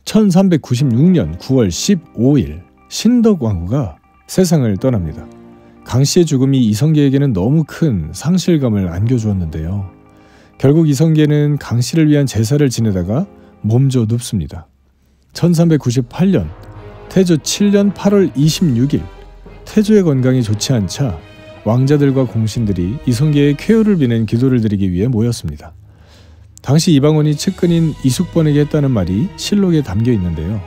1396년 9월 15일 신덕왕후가 세상을 떠납니다. 강씨의 죽음이 이성계에게는 너무 큰 상실감을 안겨주었는데요. 결국 이성계는 강씨를 위한 제사를 지내다가 몸져 눕습니다. 1398년 태조 7년 8월 26일 태조의 건강이 좋지 않자 왕자들과 공신들이 이성계의 쾌유를 비는 기도를 드리기 위해 모였습니다. 당시 이방원이 측근인 이숙번에게 했다는 말이 실록에 담겨 있는데요.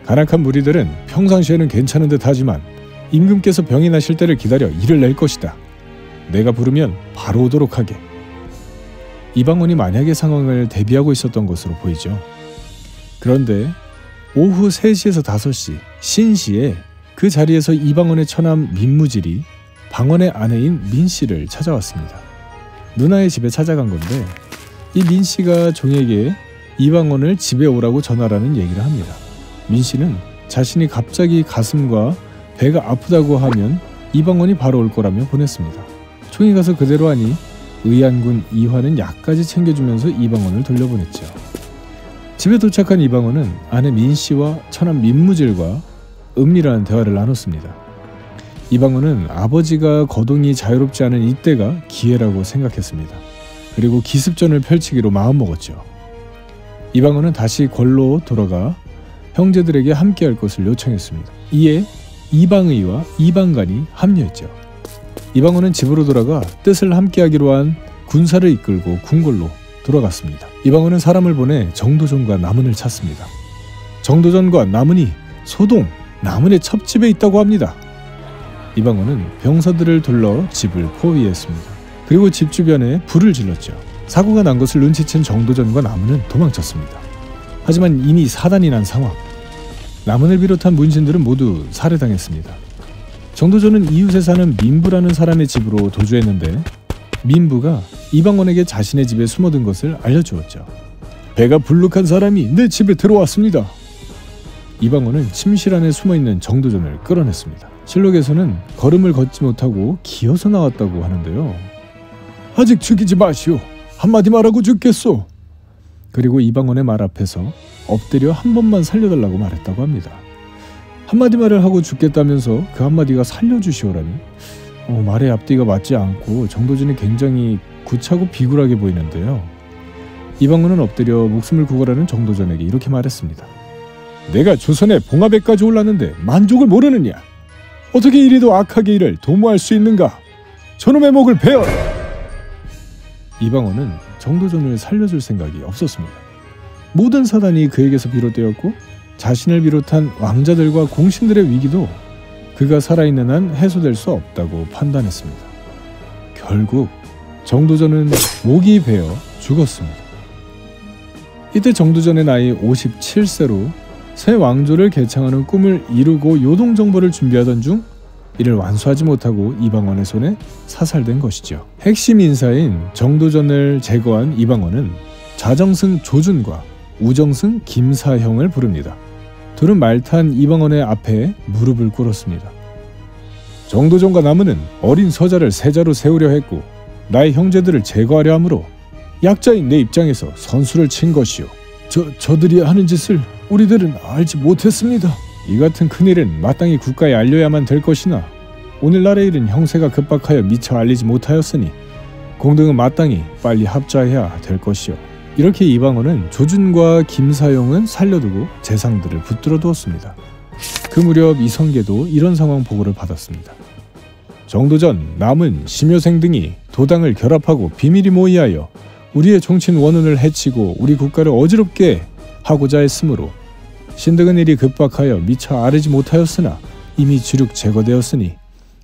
간악한 무리들은 평상시에는 괜찮은 듯 하지만 임금께서 병이 나실 때를 기다려 일을 낼 것이다. 내가 부르면 바로 오도록 하게. 이방원이 만약의 상황을 대비하고 있었던 것으로 보이죠. 그런데 오후 3시에서 5시 신시에 그 자리에서 이방원의 처남 민무질이 방원의 아내인 민씨를 찾아왔습니다. 누나의 집에 찾아간 건데 이 민씨가 종에게 이방원을 집에 오라고 전하라는 얘기를 합니다. 민씨는 자신이 갑자기 가슴과 배가 아프다고 하면 이방원이 바로 올 거라며 보냈습니다. 종이 가서 그대로 하니 의안군 이화는 약까지 챙겨주면서 이방원을 돌려보냈죠. 집에 도착한 이방원은 아내 민씨와 처남 민무질과 은밀한 대화를 나눴습니다. 이방원은 아버지가 거동이 자유롭지 않은 이때가 기회라고 생각했습니다. 그리고 기습전을 펼치기로 마음먹었죠. 이방원은 다시 궐로 돌아가 형제들에게 함께할 것을 요청했습니다. 이에 이방의와 이방간이 합류했죠. 이방원은 집으로 돌아가 뜻을 함께하기로 한 군사를 이끌고 궁궐로 돌아갔습니다. 이방원은 사람을 보내 정도전과 남은을 찾습니다. 정도전과 남은이 소동 남은의 첩집에 있다고 합니다. 이방원은 병사들을 둘러 집을 포위했습니다. 그리고 집 주변에 불을 질렀죠. 사고가 난 것을 눈치챈 정도전과 남은은 도망쳤습니다. 하지만 이미 사단이 난 상황. 남은을 비롯한 문신들은 모두 살해당했습니다. 정도전은 이웃에 사는 민부라는 사람의 집으로 도주했는데 민부가 이방원에게 자신의 집에 숨어든 것을 알려주었죠. 배가 불룩한 사람이 내 집에 들어왔습니다. 이방원은 침실 안에 숨어있는 정도전을 끌어냈습니다. 실록에서는 걸음을 걷지 못하고 기어서 나왔다고 하는데요. 아직 죽이지 마시오. 한마디 말하고 죽겠소. 그리고 이방원의 말 앞에서 엎드려 한 번만 살려달라고 말했다고 합니다. 한마디 말을 하고 죽겠다면서 그 한마디가 살려주시오라니 말의 앞뒤가 맞지 않고 정도전이 굉장히 구차고 비굴하게 보이는데요. 이방원은 엎드려 목숨을 구걸하는 정도전에게 이렇게 말했습니다. 내가 조선의 봉화배까지 올랐는데 만족을 모르느냐? 어떻게 이리도 악하게 일을 도모할 수 있는가? 저놈의 목을 베어라! 이방원은 정도전을 살려줄 생각이 없었습니다. 모든 사단이 그에게서 비롯되었고 자신을 비롯한 왕자들과 공신들의 위기도 그가 살아있는 한 해소될 수 없다고 판단했습니다. 결국 정도전은 목이 베어 죽었습니다. 이때 정도전의 나이 57세로 새 왕조를 개창하는 꿈을 이루고 요동정벌을 준비하던 중 이를 완수하지 못하고 이방원의 손에 사살된 것이죠. 핵심 인사인 정도전을 제거한 이방원은 좌정승 조준과 우정승 김사형을 부릅니다. 둘은 말탄 이방원의 앞에 무릎을 꿇었습니다. 정도전과 남은은 어린 서자를 세자로 세우려 했고 나의 형제들을 제거하려 하므로 약자인 내 입장에서 선수를 친 것이오. 저들이 하는 짓을 우리들은 알지 못했습니다. 이 같은 큰일은 마땅히 국가에 알려야만 될 것이나 오늘날의 일은 형세가 급박하여 미처 알리지 못하였으니 공등은 마땅히 빨리 합자해야 될 것이오. 이렇게 이방원은 조준과 김사용은 살려두고 재상들을 붙들어 두었습니다. 그 무렵 이성계도 이런 상황 보고를 받았습니다. 정도전, 남은, 심효생 등이 도당을 결합하고 비밀이 모의하여 우리의 종친 원운을 해치고 우리 국가를 어지럽게 하고자 했으므로 신등은 일이 급박하여 미처 아르지 못하였으나 이미 주륙 제거되었으니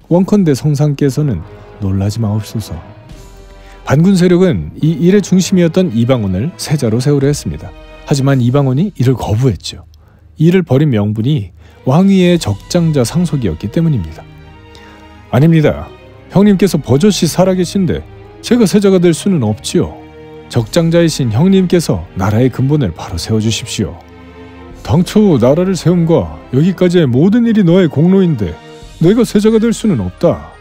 원컨대 성상께서는 놀라지 마옵소서. 반군 세력은 이 일의 중심이었던 이방원을 세자로 세우려 했습니다. 하지만 이방원이 이를 거부했죠. 이를 벌인 명분이 왕위의 적장자 상속이었기 때문입니다. 아닙니다. 형님께서 버젓이 살아계신데 제가 세자가 될 수는 없지요. 적장자이신 형님께서 나라의 근본을 바로 세워주십시오. 당초 나라를 세움과 여기까지의 모든 일이 너의 공로인데 내가 세자가 될 수는 없다.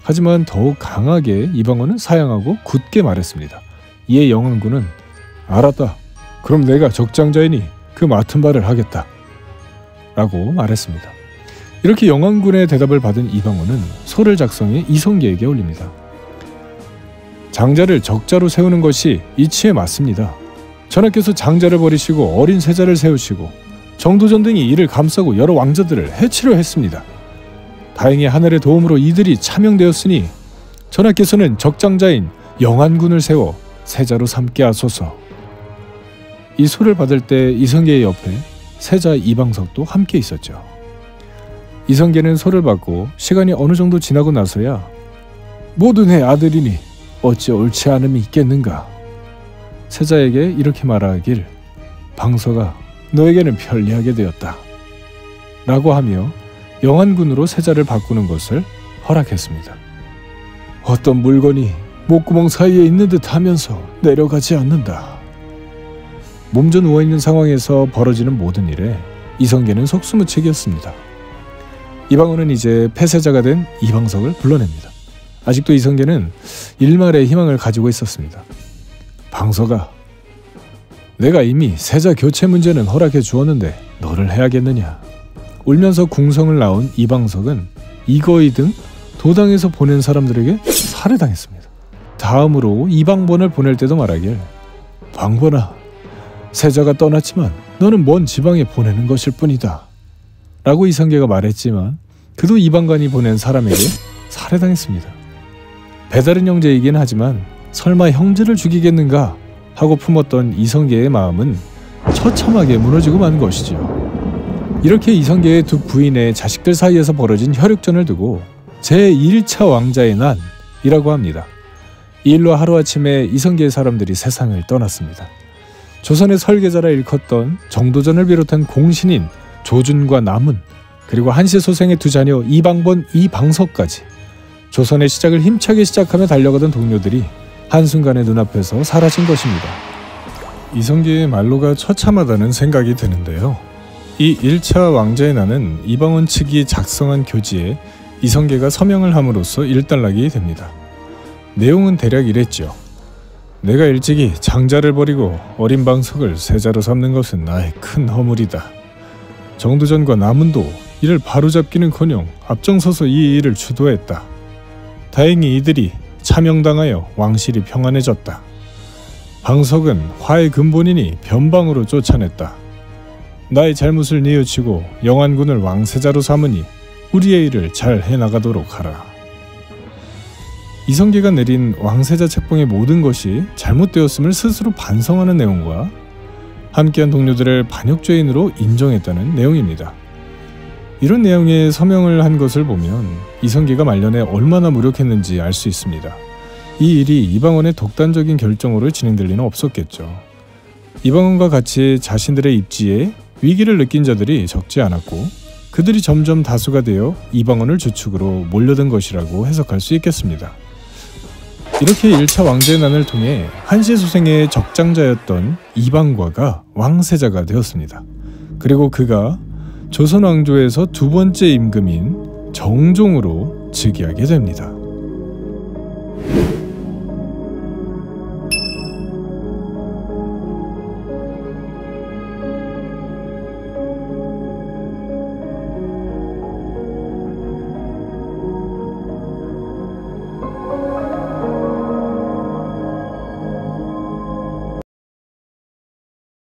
하지만 더욱 강하게 이방원은 사양하고 굳게 말했습니다. 이에 영안군은 알았다. 그럼 내가 적장자이니 그 맡은 바를 하겠다 라고 말했습니다. 이렇게 영왕군의 대답을 받은 이방원은 소를 작성해 이성계에게 올립니다. 장자를 적자로 세우는 것이 이치에 맞습니다. 전하께서 장자를 버리시고 어린 세자를 세우시고 정도전 등이 이를 감싸고 여러 왕자들을 해치려 했습니다. 다행히 하늘의 도움으로 이들이 차명되었으니 전하께서는 적장자인 영안군을 세워 세자로 삼게 하소서. 이 소를 받을 때 이성계의 옆에 세자 이방석도 함께 있었죠. 이성계는 소를 받고 시간이 어느 정도 지나고 나서야 모두 내 아들이니 어찌 옳지 않음이 있겠는가. 세자에게 이렇게 말하길 방서가 너에게는 편리하게 되었다 라고 하며 영안군으로 세자를 바꾸는 것을 허락했습니다. 어떤 물건이 목구멍 사이에 있는 듯 하면서 내려가지 않는다. 몸져 누워있는 상황에서 벌어지는 모든 일에 이성계는 속수무책이었습니다. 이방원은 이제 폐세자가 된 이방석을 불러냅니다. 아직도 이성계는 일말의 희망을 가지고 있었습니다. 방서가 내가 이미 세자 교체 문제는 허락해 주었는데 너를 해야겠느냐. 울면서 궁성을 나온 이방석은 이거이 등 도당에서 보낸 사람들에게 살해당했습니다. 다음으로 이방본을 보낼 때도 말하길 방본아, 세자가 떠났지만 너는 먼 지방에 보내는 것일 뿐이다 라고 이성계가 말했지만 그도 이방관이 보낸 사람에게 살해당했습니다. 배다른 형제이긴 하지만 설마 형제를 죽이겠는가 하고 품었던 이성계의 마음은 처참하게 무너지고 만 것이지요. 이렇게 이성계의 두 부인의 자식들 사이에서 벌어진 혈육전을 두고 제1차 왕자의 난이라고 합니다. 이 일로 하루아침에 이성계의 사람들이 세상을 떠났습니다. 조선의 설계자라 일컫던 정도전을 비롯한 공신인 조준과 남은 그리고 한시 소생의 두 자녀 이방본, 이방석까지 조선의 시작을 힘차게 시작하며 달려가던 동료들이 한순간에 눈앞에서 사라진 것입니다. 이성계의 말로가 처참하다는 생각이 드는데요. 이 1차 왕자의 난은 이방원 측이 작성한 교지에 이성계가 서명을 함으로써 일단락이 됩니다. 내용은 대략 이랬죠. 내가 일찍이 장자를 버리고 어린 방석을 세자로 삼는 것은 나의 큰 허물이다. 정두전과 남은도 이를 바로잡기는커녕 앞장서서 이 일을 주도했다. 다행히 이들이 차명당하여 왕실이 평안해졌다. 방석은 화의 근본이니 변방으로 쫓아냈다. 나의 잘못을 뉘우치고 영안군을 왕세자로 삼으니 우리의 일을 잘 해나가도록 하라. 이성계가 내린 왕세자 책봉의 모든 것이 잘못되었음을 스스로 반성하는 내용과 함께한 동료들을 반역죄인으로 인정했다는 내용입니다. 이런 내용의 서명을 한 것을 보면 이성계가 말년에 얼마나 무력했는지 알 수 있습니다. 이 일이 이방원의 독단적인 결정으로 진행될 리는 없었겠죠. 이방원과 같이 자신들의 입지에 위기를 느낀 자들이 적지 않았고 그들이 점점 다수가 되어 이방원을 주축으로 몰려든 것이라고 해석할 수 있겠습니다. 이렇게 1차 왕제의 난을 통해 한시 소생의 적장자였던 이방과가 왕세자가 되었습니다. 그리고 그가 조선 왕조에서 두 번째 임금인 정종으로 즉위하게 됩니다.